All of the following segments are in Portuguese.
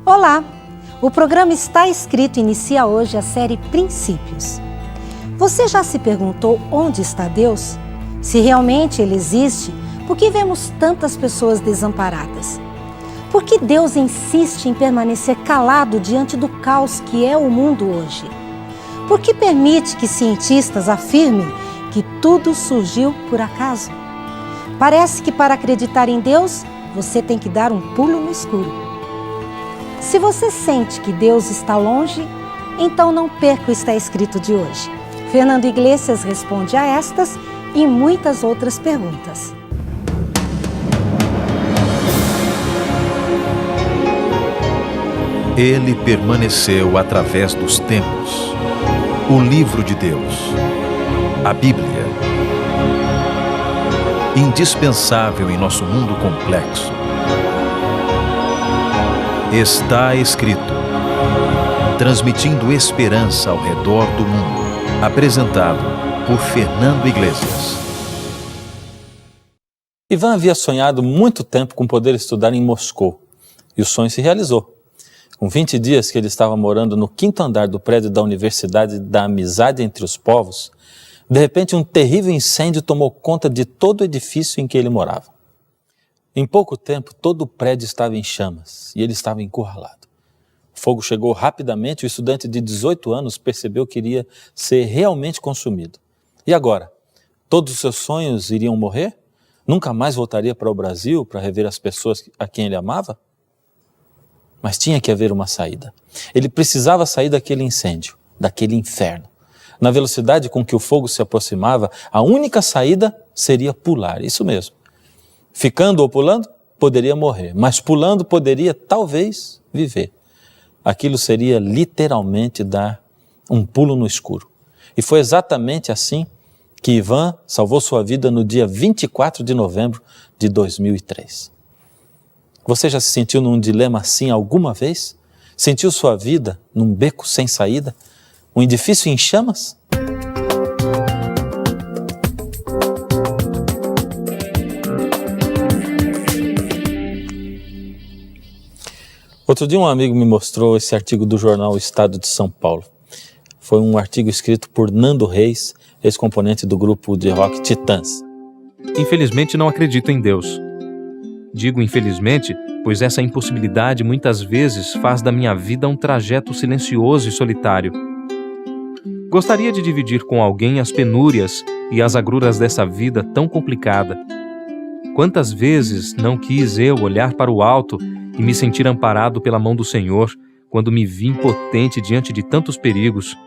Olá! O programa Está Escrito inicia hoje a série Princípios. Você já se perguntou onde está Deus? Se realmente Ele existe, por que vemos tantas pessoas desamparadas? Por que Deus insiste em permanecer calado diante do caos que é o mundo hoje? Por que permite que cientistas afirmem que tudo surgiu por acaso? Parece que para acreditar em Deus, você tem que dar um pulo no escuro. Se você sente que Deus está longe, então não perca o Está Escrito de hoje. Fernando Iglesias responde a estas e muitas outras perguntas. Ele permaneceu através dos tempos. O livro de Deus, a Bíblia. Indispensável em nosso mundo complexo. Está Escrito. Transmitindo esperança ao redor do mundo. Apresentado por Fernando Iglesias. Ivan havia sonhado muito tempo com poder estudar em Moscou. E o sonho se realizou. Com 20 dias que ele estava morando no 5º andar do prédio da Universidade da Amizade entre os Povos, de repente um terrível incêndio tomou conta de todo o edifício em que ele morava. Em pouco tempo, todo o prédio estava em chamas e ele estava encurralado. O fogo chegou rapidamente e o estudante de 18 anos percebeu que iria ser realmente consumido. E agora? Todos os seus sonhos iriam morrer? Nunca mais voltaria para o Brasil para rever as pessoas a quem ele amava? Mas tinha que haver uma saída. Ele precisava sair daquele incêndio, daquele inferno. Na velocidade com que o fogo se aproximava, a única saída seria pular, isso mesmo. Ficando ou pulando, poderia morrer, mas pulando poderia, talvez, viver. Aquilo seria literalmente dar um pulo no escuro. E foi exatamente assim que Ivan salvou sua vida no dia 24 de novembro de 2003. Você já se sentiu num dilema assim alguma vez? Sentiu sua vida num beco sem saída? Um edifício em chamas? Outro dia um amigo me mostrou esse artigo do jornal Estado de São Paulo. Foi um artigo escrito por Nando Reis, ex-componente do grupo de rock Titãs. Infelizmente não acredito em Deus. Digo infelizmente, pois essa impossibilidade muitas vezes faz da minha vida um trajeto silencioso e solitário. Gostaria de dividir com alguém as penúrias e as agruras dessa vida tão complicada. Quantas vezes não quis eu olhar para o alto e me sentir amparado pela mão do Senhor quando me vi impotente diante de tantos perigos.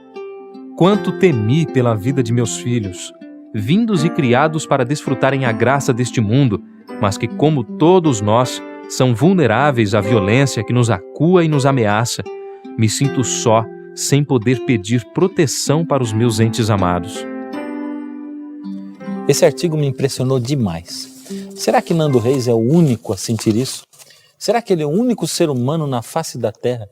Quanto temi pela vida de meus filhos, vindos e criados para desfrutarem a graça deste mundo, mas que, como todos nós, são vulneráveis à violência que nos acua e nos ameaça. Me sinto só, sem poder pedir proteção para os meus entes amados. Esse artigo me impressionou demais. Será que Nando Reis é o único a sentir isso? Será que ele é o único ser humano na face da Terra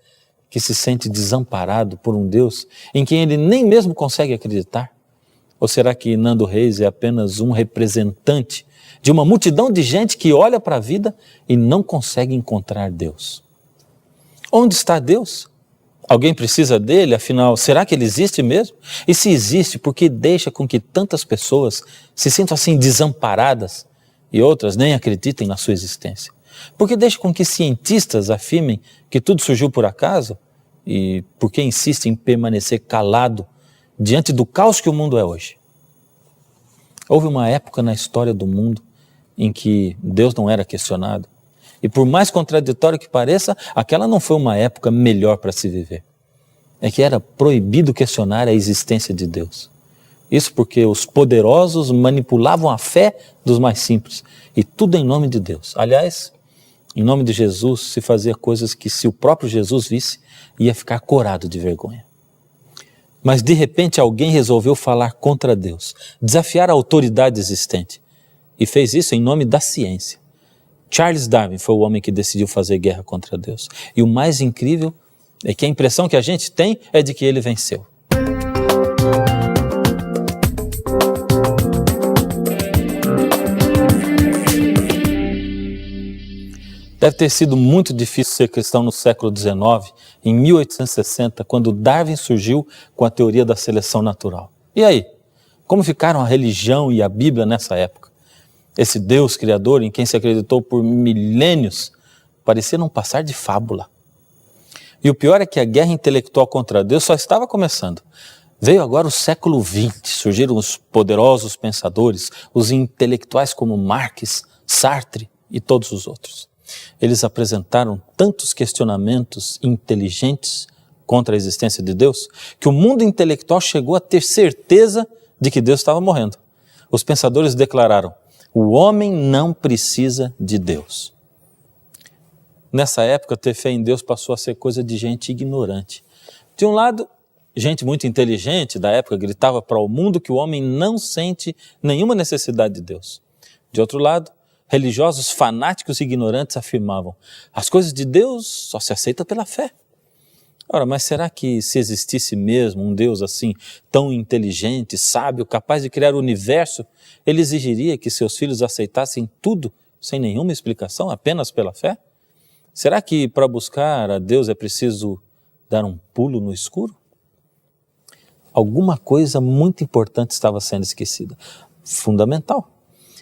que se sente desamparado por um Deus em quem ele nem mesmo consegue acreditar? Ou será que Nando Reis é apenas um representante de uma multidão de gente que olha para a vida e não consegue encontrar Deus? Onde está Deus? Alguém precisa dele? Afinal, será que ele existe mesmo? E se existe, por que deixa com que tantas pessoas se sintam assim desamparadas e outras nem acreditem na sua existência? Por que deixa com que cientistas afirmem que tudo surgiu por acaso? E por que insiste em permanecer calado diante do caos que o mundo é hoje? Houve uma época na história do mundo em que Deus não era questionado. E por mais contraditório que pareça, aquela não foi uma época melhor para se viver. É que era proibido questionar a existência de Deus. Isso porque os poderosos manipulavam a fé dos mais simples. E tudo em nome de Deus. Aliás, em nome de Jesus se fazia coisas que, se o próprio Jesus visse, ia ficar corado de vergonha. Mas de repente alguém resolveu falar contra Deus, desafiar a autoridade existente. E fez isso em nome da ciência. Charles Darwin foi o homem que decidiu fazer guerra contra Deus. E o mais incrível é que a impressão que a gente tem é de que ele venceu. Deve ter sido muito difícil ser cristão no século XIX, em 1860, quando Darwin surgiu com a teoria da seleção natural. E aí? Como ficaram a religião e a Bíblia nessa época? Esse Deus criador em quem se acreditou por milênios parecia não passar de fábula. E o pior é que a guerra intelectual contra Deus só estava começando. Veio agora o século XX, surgiram os poderosos pensadores, os intelectuais como Marx, Sartre e todos os outros. Eles apresentaram tantos questionamentos inteligentes contra a existência de Deus, que o mundo intelectual chegou a ter certeza de que Deus estava morrendo. Os pensadores declararam: o homem não precisa de Deus. Nessa época, ter fé em Deus passou a ser coisa de gente ignorante. De um lado, gente muito inteligente da época gritava para o mundo que o homem não sente nenhuma necessidade de Deus. De outro lado, religiosos fanáticos e ignorantes afirmavam: as coisas de Deus só se aceitam pela fé. Ora, mas será que se existisse mesmo um Deus assim, tão inteligente, sábio, capaz de criar o universo, ele exigiria que seus filhos aceitassem tudo sem nenhuma explicação, apenas pela fé? Será que para buscar a Deus é preciso dar um pulo no escuro? Alguma coisa muito importante estava sendo esquecida, fundamental.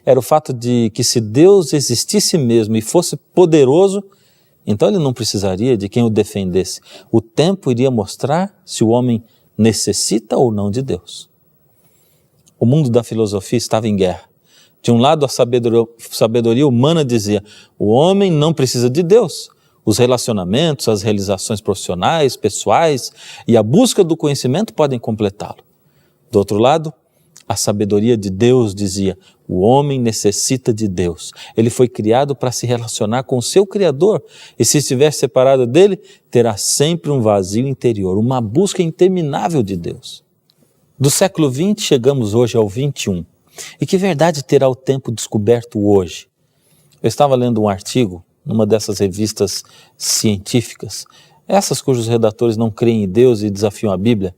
Era o fato de que se Deus existisse mesmo e fosse poderoso, então ele não precisaria de quem o defendesse. O tempo iria mostrar se o homem necessita ou não de Deus. O mundo da filosofia estava em guerra. De um lado, a sabedoria humana dizia: o homem não precisa de Deus. Os relacionamentos, as realizações profissionais, pessoais e a busca do conhecimento podem completá-lo. Do outro lado, a sabedoria de Deus dizia: o homem necessita de Deus. Ele foi criado para se relacionar com o seu Criador, e se estiver separado dele, terá sempre um vazio interior, uma busca interminável de Deus. Do século XX chegamos hoje ao XXI. E que verdade terá o tempo descoberto hoje? Eu estava lendo um artigo numa dessas revistas científicas, essas cujos redatores não creem em Deus e desafiam a Bíblia.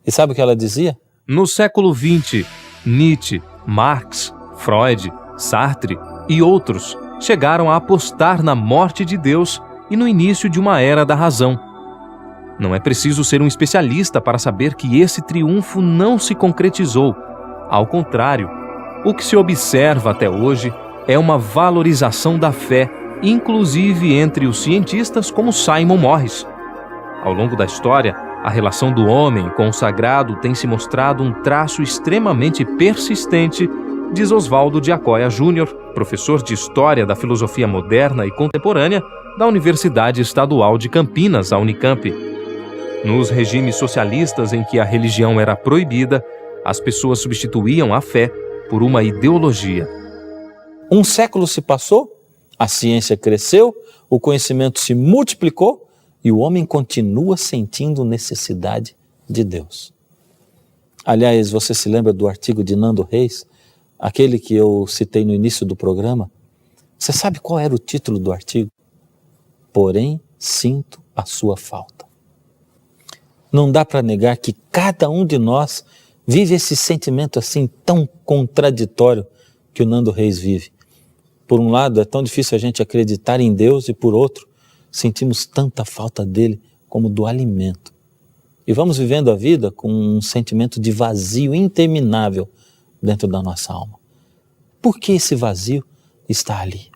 E sabe o que ela dizia? No século XX, Nietzsche, Marx, Freud, Sartre e outros chegaram a apostar na morte de Deus e no início de uma era da razão. Não é preciso ser um especialista para saber que esse triunfo não se concretizou. Ao contrário, o que se observa até hoje é uma valorização da fé, inclusive entre os cientistas como Simon Morris. Ao longo da história, a relação do homem com o sagrado tem se mostrado um traço extremamente persistente, diz Oswaldo de Acóia Júnior, professor de História da Filosofia Moderna e Contemporânea da Universidade Estadual de Campinas, a Unicamp. Nos regimes socialistas em que a religião era proibida, as pessoas substituíam a fé por uma ideologia. Um século se passou, a ciência cresceu, o conhecimento se multiplicou e o homem continua sentindo necessidade de Deus. Aliás, você se lembra do artigo de Nando Reis, aquele que eu citei no início do programa? Você sabe qual era o título do artigo? Porém, sinto a sua falta. Não dá para negar que cada um de nós vive esse sentimento assim tão contraditório que o Nando Reis vive. Por um lado, é tão difícil a gente acreditar em Deus e por outro, sentimos tanta falta dele como do alimento. E vamos vivendo a vida com um sentimento de vazio interminável dentro da nossa alma. Por que esse vazio está ali?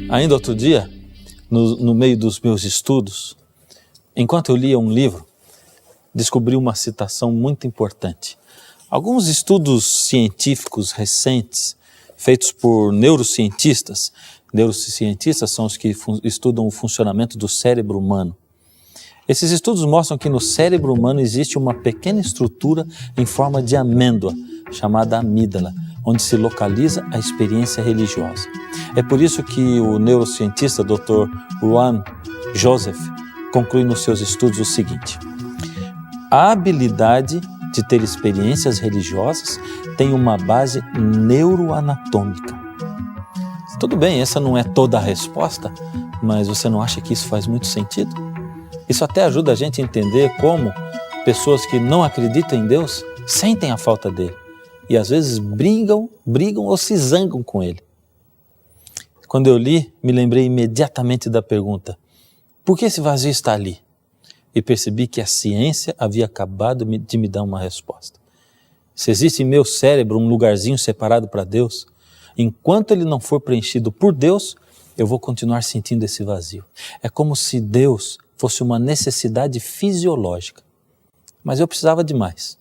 Ainda outro dia, no meio dos meus estudos, enquanto eu lia um livro, descobri uma citação muito importante. Alguns estudos científicos recentes, feitos por neurocientistas são os que estudam o funcionamento do cérebro humano. Esses estudos mostram que no cérebro humano existe uma pequena estrutura em forma de amêndoa, chamada amígdala, onde se localiza a experiência religiosa. É por isso que o neurocientista Dr. Ruan Joseph conclui nos seus estudos o seguinte: a habilidade de ter experiências religiosas tem uma base neuroanatômica. Tudo bem, essa não é toda a resposta, mas você não acha que isso faz muito sentido? Isso até ajuda a gente a entender como pessoas que não acreditam em Deus sentem a falta dele e às vezes brigam ou se zangam com ele. Quando eu li, me lembrei imediatamente da pergunta: por que esse vazio está ali? E percebi que a ciência havia acabado de me dar uma resposta. Se existe em meu cérebro um lugarzinho separado para Deus, enquanto ele não for preenchido por Deus, eu vou continuar sentindo esse vazio. É como se Deus fosse uma necessidade fisiológica. Mas eu precisava de mais.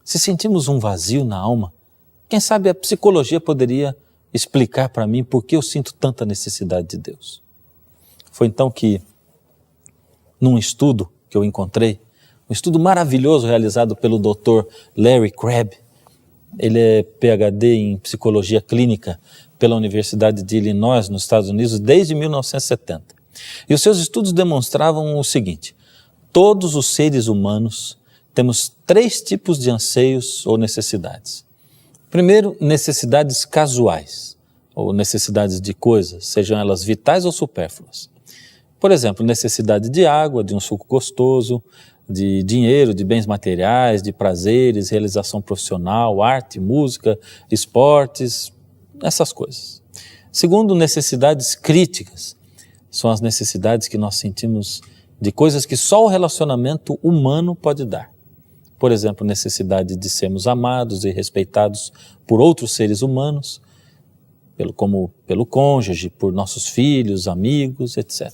Se sentimos um vazio na alma, quem sabe a psicologia poderia explicar para mim por que eu sinto tanta necessidade de Deus. Foi então que, num estudo que eu encontrei, um estudo maravilhoso realizado pelo Dr. Larry Crabb, ele é PhD em psicologia clínica pela Universidade de Illinois, nos Estados Unidos, desde 1970. E os seus estudos demonstravam o seguinte: todos os seres humanos temos 3 tipos de anseios ou necessidades. Primeiro, necessidades casuais, ou necessidades de coisas, sejam elas vitais ou supérfluas. Por exemplo, necessidade de água, de um suco gostoso, de dinheiro, de bens materiais, de prazeres, realização profissional, arte, música, esportes, essas coisas. Segundo, necessidades críticas. São as necessidades que nós sentimos de coisas que só o relacionamento humano pode dar. Por exemplo, necessidade de sermos amados e respeitados por outros seres humanos, como pelo cônjuge, por nossos filhos, amigos, etc.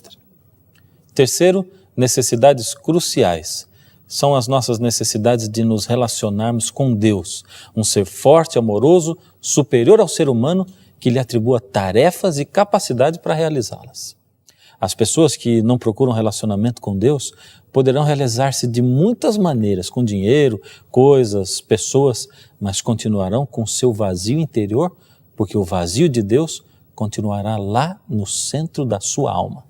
Terceiro, necessidades cruciais. São as nossas necessidades de nos relacionarmos com Deus, um ser forte, amoroso, superior ao ser humano, que lhe atribua tarefas e capacidade para realizá-las. As pessoas que não procuram relacionamento com Deus poderão realizar-se de muitas maneiras, com dinheiro, coisas, pessoas, mas continuarão com seu vazio interior, porque o vazio de Deus continuará lá no centro da sua alma.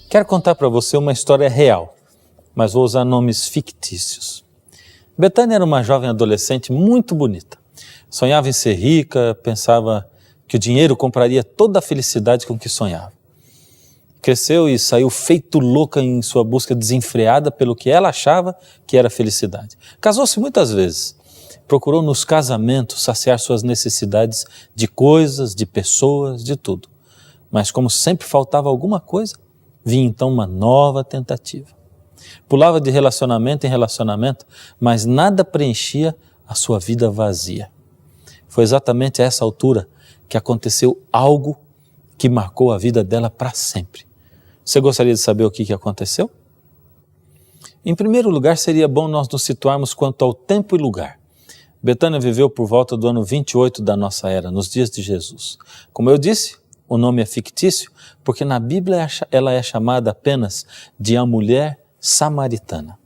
Quero contar para você uma história real, mas vou usar nomes fictícios. Betânia era uma jovem adolescente muito bonita. Sonhava em ser rica, pensava que o dinheiro compraria toda a felicidade com que sonhava. Cresceu e saiu feito louca em sua busca desenfreada pelo que ela achava que era felicidade. Casou-se muitas vezes. Procurou nos casamentos saciar suas necessidades de coisas, de pessoas, de tudo. Mas como sempre faltava alguma coisa, vinha então uma nova tentativa. Pulava de relacionamento em relacionamento, mas nada preenchia a sua vida vazia. Foi exatamente a essa altura que aconteceu algo que marcou a vida dela para sempre. Você gostaria de saber o que aconteceu? Em primeiro lugar, seria bom nós nos situarmos quanto ao tempo e lugar. Betânia viveu por volta do ano 28 da nossa era, nos dias de Jesus. Como eu disse, o nome é fictício, porque na Bíblia ela é chamada apenas de a mulher samaritana.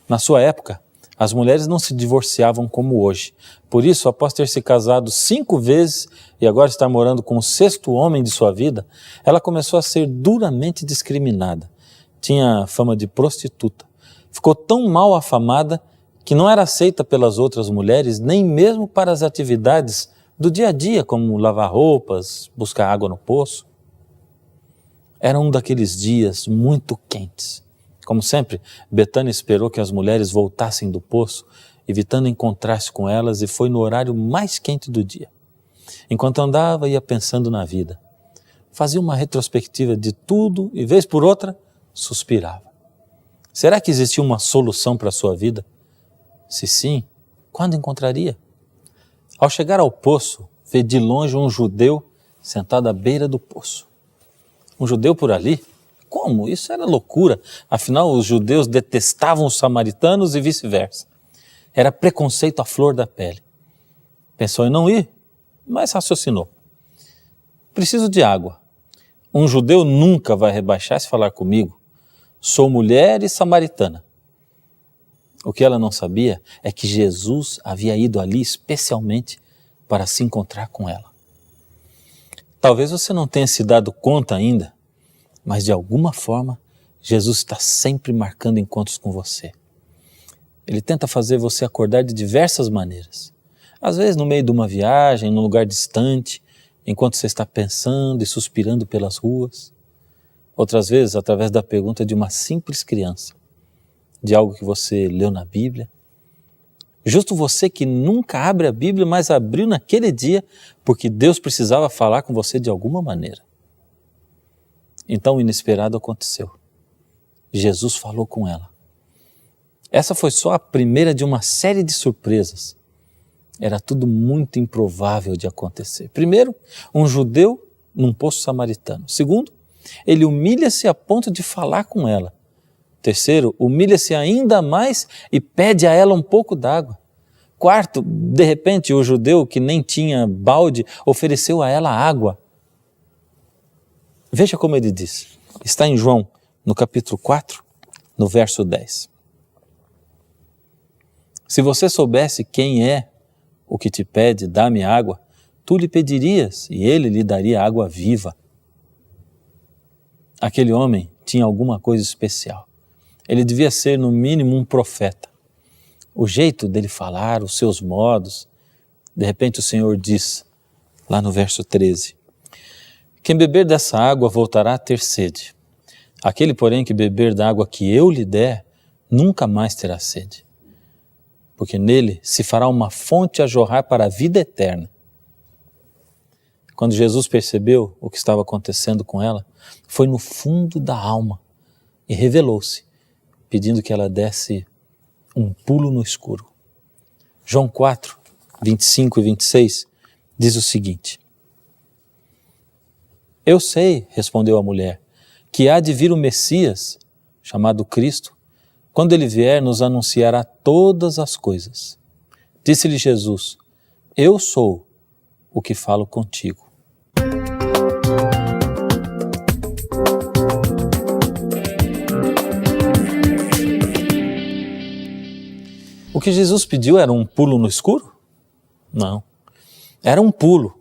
Na sua época, as mulheres não se divorciavam como hoje. Por isso, após ter se casado 5 vezes e agora estar morando com o 6º homem de sua vida, ela começou a ser duramente discriminada. Tinha fama de prostituta. Ficou tão mal afamada que não era aceita pelas outras mulheres, nem mesmo para as atividades do dia a dia, como lavar roupas, buscar água no poço. Era um daqueles dias muito quentes. Como sempre, Betânia esperou que as mulheres voltassem do poço, evitando encontrar-se com elas, e foi no horário mais quente do dia. Enquanto andava, ia pensando na vida. Fazia uma retrospectiva de tudo e, vez por outra, suspirava. Será que existia uma solução para a sua vida? Se sim, quando encontraria? Ao chegar ao poço, vê de longe um judeu sentado à beira do poço. Um judeu por ali? Como? Isso era loucura. Afinal, os judeus detestavam os samaritanos e vice-versa. Era preconceito à flor da pele. Pensou em não ir, mas raciocinou. Preciso de água. Um judeu nunca vai rebaixar-se e falar comigo. Sou mulher e samaritana. O que ela não sabia é que Jesus havia ido ali especialmente para se encontrar com ela. Talvez você não tenha se dado conta ainda, mas de alguma forma Jesus está sempre marcando encontros com você. Ele tenta fazer você acordar de diversas maneiras. Às vezes no meio de uma viagem, num lugar distante, enquanto você está pensando e suspirando pelas ruas. Outras vezes, através da pergunta de uma simples criança, de algo que você leu na Bíblia. Justo você que nunca abre a Bíblia, mas abriu naquele dia porque Deus precisava falar com você de alguma maneira. Então o inesperado aconteceu. Jesus falou com ela. Essa foi só a primeira de uma série de surpresas. Era tudo muito improvável de acontecer. Primeiro, um judeu num poço samaritano. Segundo, ele humilha-se a ponto de falar com ela. Terceiro, humilha-se ainda mais e pede a ela um pouco d'água. Quarto, de repente, o judeu que nem tinha balde ofereceu a ela água. Veja como ele diz. Está em João, no capítulo 4, no verso 10. Se você soubesse quem é o que te pede, dá-me água, tu lhe pedirias e ele lhe daria água viva. Aquele homem tinha alguma coisa especial. Ele devia ser, no mínimo, um profeta. O jeito dele falar, os seus modos. De repente o Senhor diz, lá no verso 13, quem beber dessa água voltará a ter sede. Aquele, porém, que beber da água que eu lhe der, nunca mais terá sede. Porque nele se fará uma fonte a jorrar para a vida eterna. Quando Jesus percebeu o que estava acontecendo com ela, foi no fundo da alma e revelou-se, pedindo que ela desse um pulo no escuro. João 4, 25 e 26 diz o seguinte: eu sei, respondeu a mulher, que há de vir o Messias, chamado Cristo. Quando ele vier, nos anunciará todas as coisas. Disse-lhe Jesus, eu sou o que falo contigo. O que Jesus pediu era um pulo no escuro? Não, era um pulo.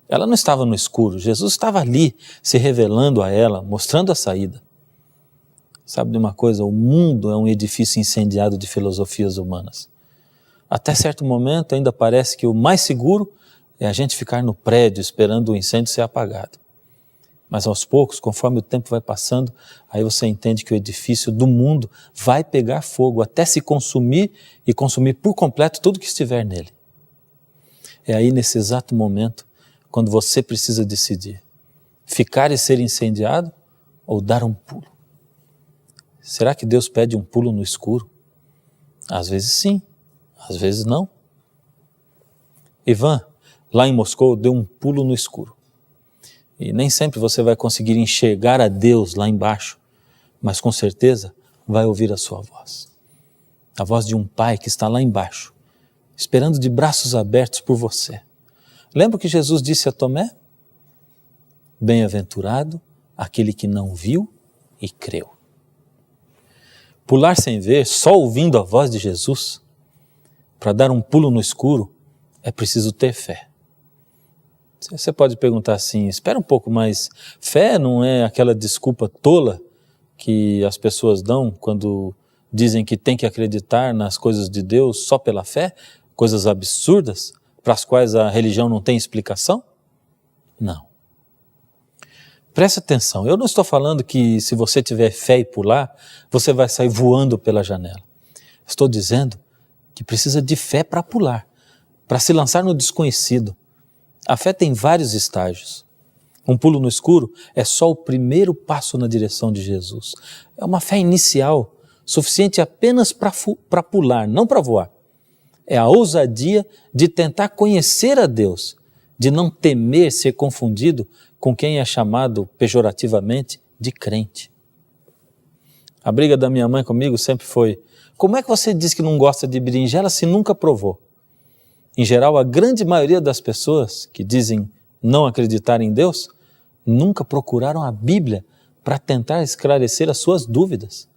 Ela não estava no escuro, Jesus estava ali, se revelando a ela, mostrando a saída. Sabe de uma coisa? O mundo é um edifício incendiado de filosofias humanas. Até certo momento ainda parece que o mais seguro é a gente ficar no prédio esperando o incêndio ser apagado. Mas aos poucos, conforme o tempo vai passando, aí você entende que o edifício do mundo vai pegar fogo até se consumir e consumir por completo tudo que estiver nele. É aí nesse exato momento quando você precisa decidir ficar e ser incendiado ou dar um pulo. Será que Deus pede um pulo no escuro? Às vezes sim, às vezes não. Ivan, lá em Moscou, deu um pulo no escuro. E nem sempre você vai conseguir enxergar a Deus lá embaixo, mas com certeza vai ouvir a sua voz. A voz de um pai que está lá embaixo, esperando de braços abertos por você. Lembra o que Jesus disse a Tomé? Bem-aventurado aquele que não viu e creu. Pular sem ver, só ouvindo a voz de Jesus, para dar um pulo no escuro, é preciso ter fé. Você pode perguntar assim, espera um pouco, mas fé não é aquela desculpa tola que as pessoas dão quando dizem que tem que acreditar nas coisas de Deus só pela fé? Coisas absurdas para as quais a religião não tem explicação? Não. Preste atenção, eu não estou falando que se você tiver fé e pular, você vai sair voando pela janela. Estou dizendo que precisa de fé para pular, para se lançar no desconhecido. A fé tem vários estágios. Um pulo no escuro é só o primeiro passo na direção de Jesus. É uma fé inicial, suficiente apenas para pular, não para voar. É a ousadia de tentar conhecer a Deus, de não temer ser confundido com quem é chamado pejorativamente de crente. A briga da minha mãe comigo sempre foi: como é que você diz que não gosta de berinjela se nunca provou? Em geral, a grande maioria das pessoas que dizem não acreditar em Deus nunca procuraram a Bíblia para tentar esclarecer as suas dúvidas.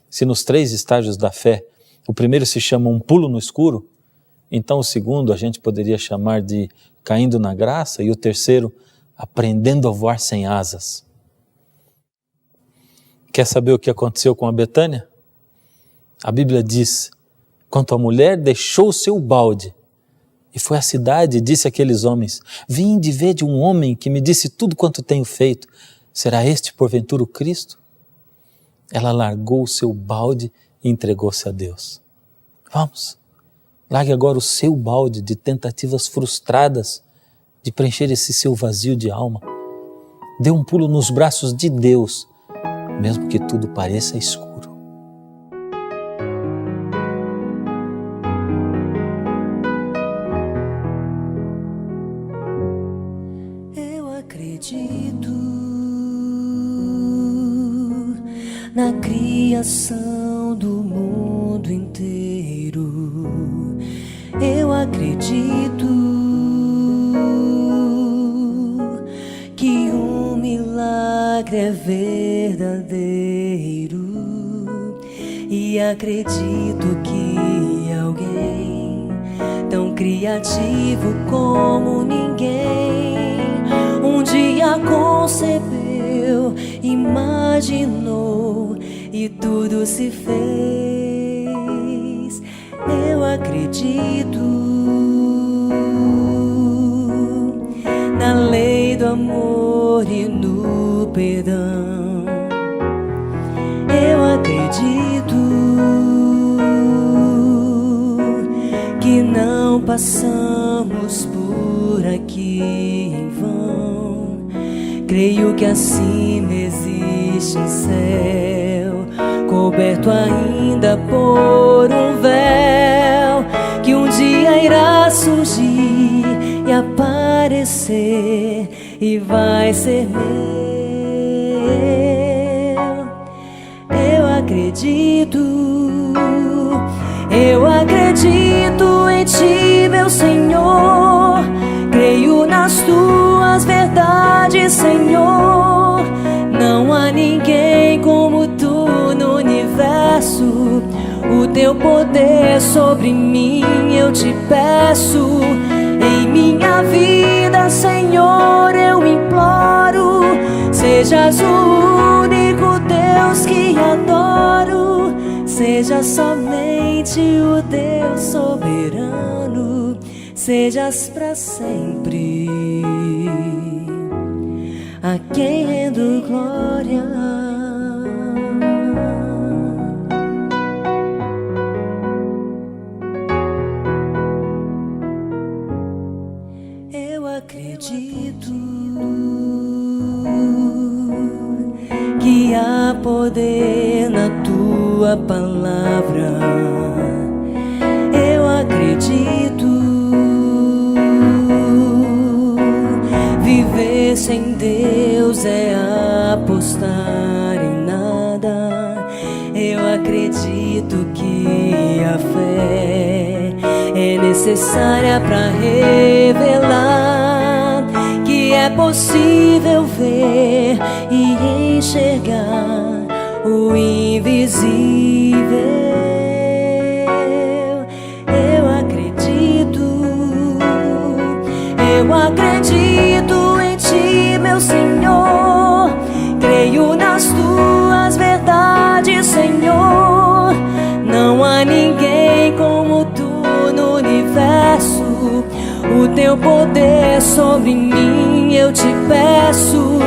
Se nos 3 estágios da fé, o primeiro se chama um pulo no escuro, então o segundo a gente poderia chamar de caindo na graça e o terceiro aprendendo a voar sem asas. Quer saber o que aconteceu com a Betânia? A Bíblia diz, quando a mulher deixou o seu balde, E foi à cidade e disse àqueles homens: vinde, vede um homem que me disse tudo quanto tenho feito. Será este porventura o Cristo? Ela largou o seu balde e entregou-se a Deus. Vamos, largue agora o seu balde de tentativas frustradas de preencher esse seu vazio de alma. Dê um pulo nos braços de Deus, mesmo que tudo pareça escuro. Eu acredito na criação do mundo inteiro. Eu acredito que um milagre é verdadeiro. E acredito que alguém tão criativo como ninguém um dia concebeu, imaginou e tudo se fez. Eu acredito na lei do amor e no perdão. Eu acredito que não passamos por aqui em vão. Creio que acima existe um céu, coberto ainda por um véu, que um dia irá surgir e aparecer e vai ser meu. Eu acredito em Ti, meu Senhor. Creio nas Tuas verdades, Senhor. Não há ninguém como Tu no universo. O Teu poder sobre mim eu Te peço. Em minha vida, Senhor, eu imploro. Sejas o único Deus que adoro. Seja somente o Deus soberano. Sejas para sempre a quem rendo glória. Eu acredito que há poder na Tua palavra. Eu acredito viver sem Deus é apostar em nada. Eu acredito que a fé é necessária para revelar que é possível ver e enxergar o invisível. Eu acredito em Ti, meu Senhor. Creio nas Tuas verdades, Senhor. Não há ninguém como Tu no universo. O Teu poder sobre mim eu Te peço.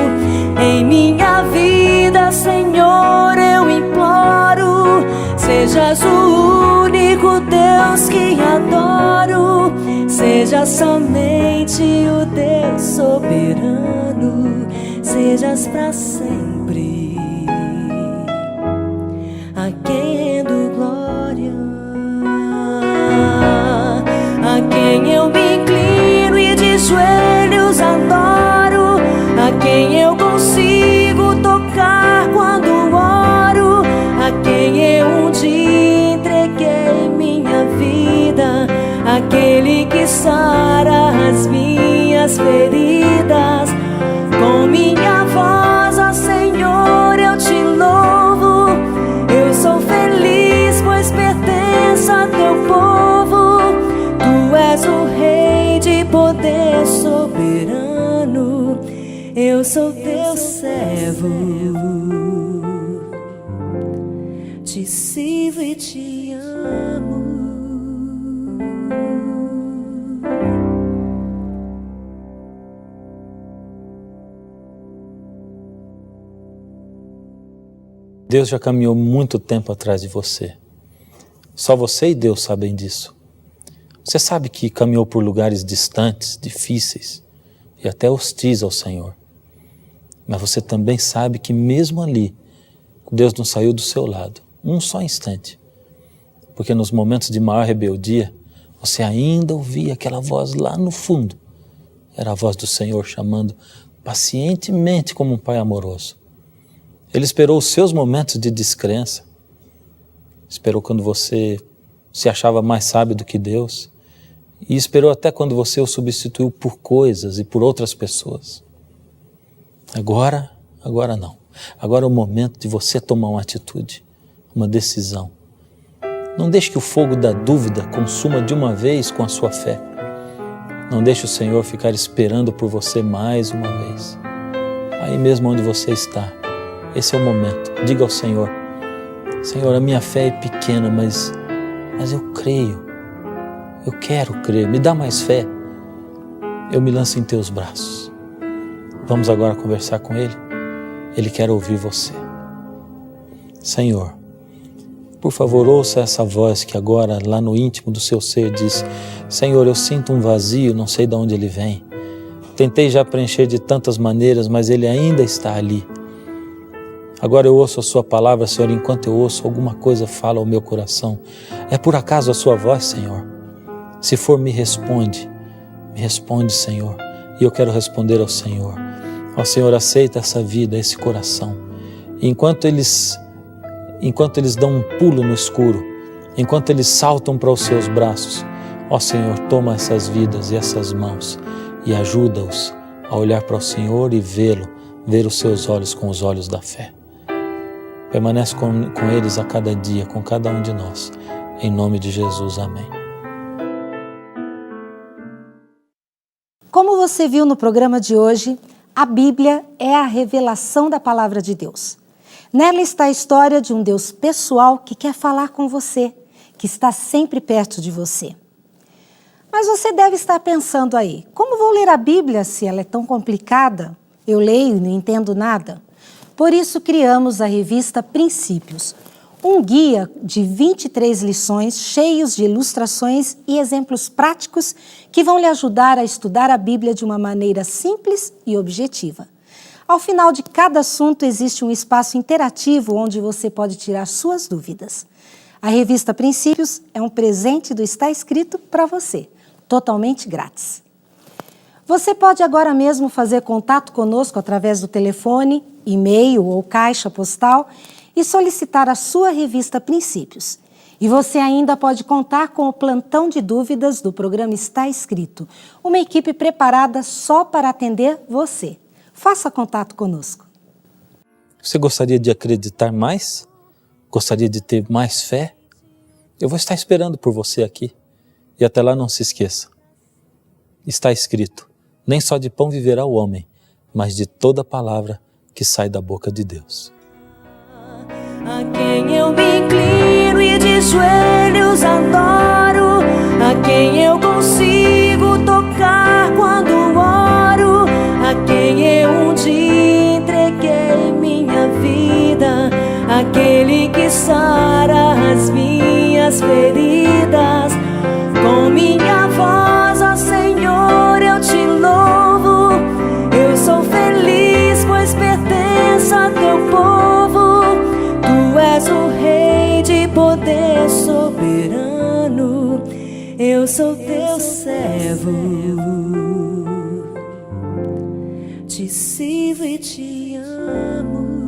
Em minha vida, Senhor, eu imploro. Sejas o único Deus que adoro. Seja somente o Deus soberano. Sejas para sempre a quem rendo glória. A quem eu me inclino e de joelhos adoro. A quem eu consigo tocar quando oro. A quem eu um dia entreguei minha vida. Aquele que sara as minhas feridas. Com minha voz, ó Senhor, eu Te louvo. Eu sou feliz, pois pertenço a Teu povo. Tu és o Rei de poder soberano. Eu sou Teu servo. Te sirvo e Te amo. Deus já caminhou muito tempo atrás de você. Só você e Deus sabem disso. Você sabe que caminhou por lugares distantes, difíceis e até hostis ao Senhor. Mas você também sabe que mesmo ali, Deus não saiu do seu lado, um só instante. Porque nos momentos de maior rebeldia, você ainda ouvia aquela voz lá no fundo. Era a voz do Senhor chamando pacientemente como um pai amoroso. Ele esperou os seus momentos de descrença. Esperou quando você se achava mais sábio do que Deus. E esperou até quando você o substituiu por coisas e por outras pessoas. Agora não. Agora é o momento de você tomar uma atitude, uma decisão. Não deixe que o fogo da dúvida consuma de uma vez com a sua fé. Não deixe o Senhor ficar esperando por você mais uma vez. Aí mesmo onde você está, esse é o momento. Diga ao Senhor: Senhor, a minha fé é pequena, mas eu creio. Eu quero crer. Me dá mais fé. Eu me lanço em teus braços. Vamos agora conversar com Ele. Ele quer ouvir você. Senhor, por favor, ouça essa voz que agora, lá no íntimo do seu ser, diz: Senhor, eu sinto um vazio, não sei de onde ele vem. Tentei já preencher de tantas maneiras, mas ele ainda está ali. Agora eu ouço a sua palavra, Senhor, enquanto eu ouço, alguma coisa fala ao meu coração. É por acaso a sua voz, Senhor? Se for, me responde, Senhor. E eu quero responder ao Senhor. Ó Senhor, aceita essa vida, esse coração. E enquanto eles dão um pulo no escuro, enquanto eles saltam para os seus braços, ó Senhor, toma essas vidas e essas mãos e ajuda-os a olhar para o Senhor e ver os seus olhos com os olhos da fé. Permanece com eles a cada dia, com cada um de nós. Em nome de Jesus, amém. Como você viu no programa de hoje, a Bíblia é a revelação da palavra de Deus. Nela está a história de um Deus pessoal que quer falar com você, que está sempre perto de você. Mas você deve estar pensando aí: como vou ler a Bíblia se ela é tão complicada? Eu leio e não entendo nada. Por isso criamos a revista Princípios, um guia de 23 lições cheios de ilustrações e exemplos práticos que vão lhe ajudar a estudar a Bíblia de uma maneira simples e objetiva. Ao final de cada assunto existe um espaço interativo onde você pode tirar suas dúvidas. A revista Princípios é um presente do Está Escrito para você, totalmente grátis. Você pode agora mesmo fazer contato conosco através do telefone, e-mail ou caixa postal e solicitar a sua revista Princípios. E você ainda pode contar com o plantão de dúvidas do programa Está Escrito, uma equipe preparada só para atender você. Faça contato conosco. Você gostaria de acreditar mais? Gostaria de ter mais fé? Eu vou estar esperando por você aqui. E até lá não se esqueça. Está escrito: nem só de pão viverá o homem, mas de toda palavra que sai da boca de Deus. A quem eu me inclino e de joelhos adoro, a quem eu consigo tocar quando oro, a quem eu um dia entreguei minha vida, aquele que sara as minhas feridas. Com minha voz, ó Senhor, eu te louvo, eu sou feliz, pois pertenço a teu povo. Tu és o Rei de poder soberano, eu sou teu servo, te sirvo e te amo.